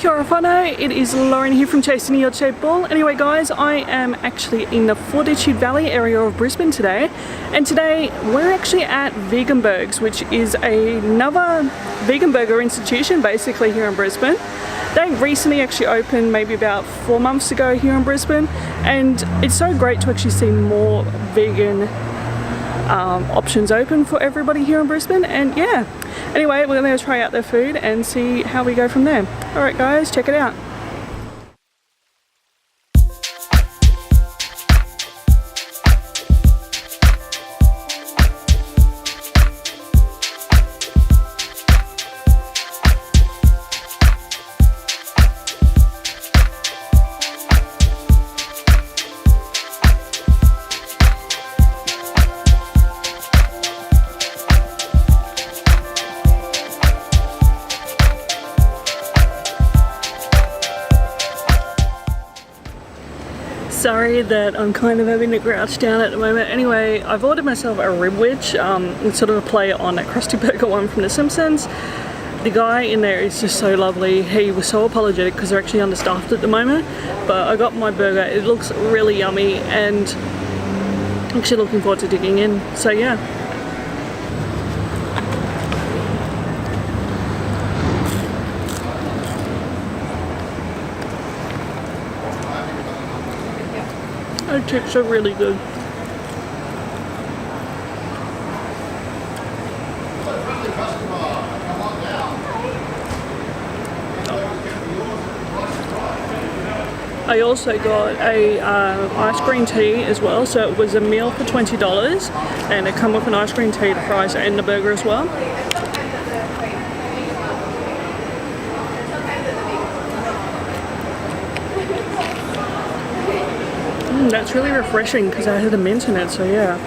Kia ora whanau, it is Lauren here from Chasing the Odd Shaped Ball. Anyway guys, I am actually in the Fortitude Valley area of Brisbane today, and today we're actually at Veganburgz, which is another vegan burger institution basically here in Brisbane. They recently actually opened maybe about 4 months ago here in Brisbane, and it's so great to actually see more vegan options open for everybody here in Brisbane. And yeah, anyway, we're going to try out their food and see how we go from there. Alright guys, check it out. Sorry that I'm kind of having to crouch down at the moment. Anyway, I've ordered myself a RibWich. It's sort of a play on that Krusty Burger one from The Simpsons. The guy in there is just so lovely. He was so apologetic because they're actually understaffed at the moment. But I got my burger. It looks really yummy and I'm actually looking forward to digging in. So yeah. The chips are really good. I also got a ice cream tea as well, so it was a meal for $20 and it come with an ice cream tea, the fries and the burger as well. That's really refreshing because I had a mint in it, so yeah.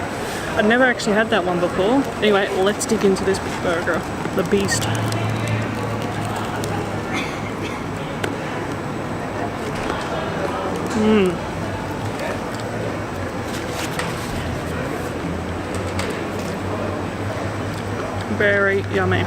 I've never actually had that one before. Anyway, let's dig into this burger, the beast. Very yummy.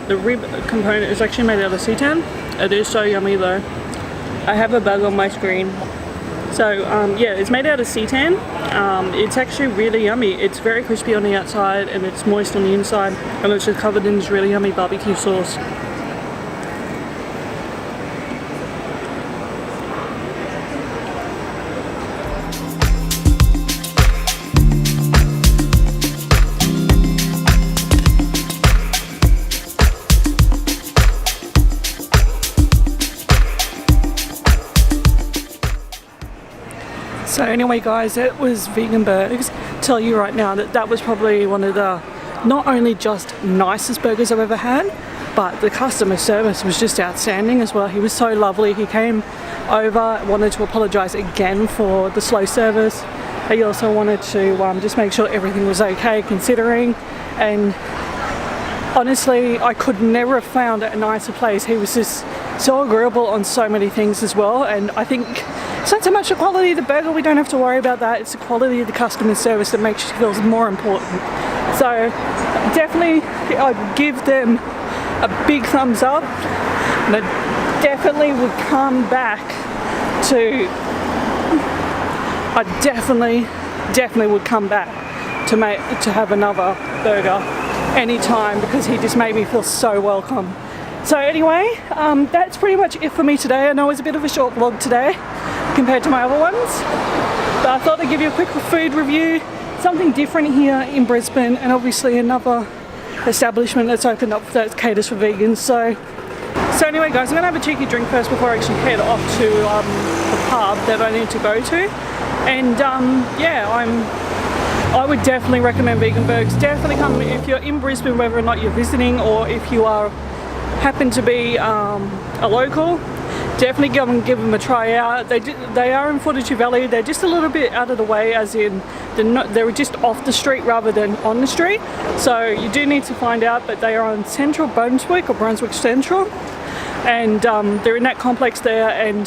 The rib component is actually made out of seitan. It is so yummy though. I have a bug on my screen. So yeah, it's made out of seitan. It's actually really yummy. It's very crispy on the outside and it's moist on the inside, and it's just covered in this really yummy barbecue sauce. So anyway guys, that was Veganburgz. Tell you right now that that was probably one of the not only just nicest burgers I've ever had, but the customer service was just outstanding as well. He was so lovely. He came over, wanted to apologise again for the slow service. He also wanted to just make sure everything was okay considering, and honestly I could never have found a nicer place. He was just so agreeable on so many things as well, and I think it's not so much the quality of the burger, we don't have to worry about that, it's the quality of the customer service that makes you feel more important. So definitely I'd give them a big thumbs up, and I definitely would come back to, I definitely would come back to have another burger anytime, because he just made me feel so welcome. So anyway, that's pretty much it for me today. I know it's a bit of a short vlog today compared to my other ones, but I thought I'd give you a quick food review, something different here in Brisbane, and obviously another establishment that's opened up that caters for vegans. So So anyway guys, I'm going to have a cheeky drink first before I actually head off to the pub that I need to go to. And yeah, I would definitely recommend Veganburgz. Definitely come if you're in Brisbane, whether or not you're visiting, or if you are happen to be a local. Definitely go and give them a try out. They are in Fortitude Valley. They're just a little bit out of the way, as in they're just off the street rather than on the street. So you do need to find out, but they are on Central Brunswick or Brunswick Central, and they're in that complex there. And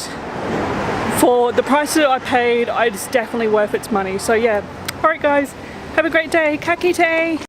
for the price that I paid, it's definitely worth its money. So yeah. Alright guys, have a great day. Ka kite!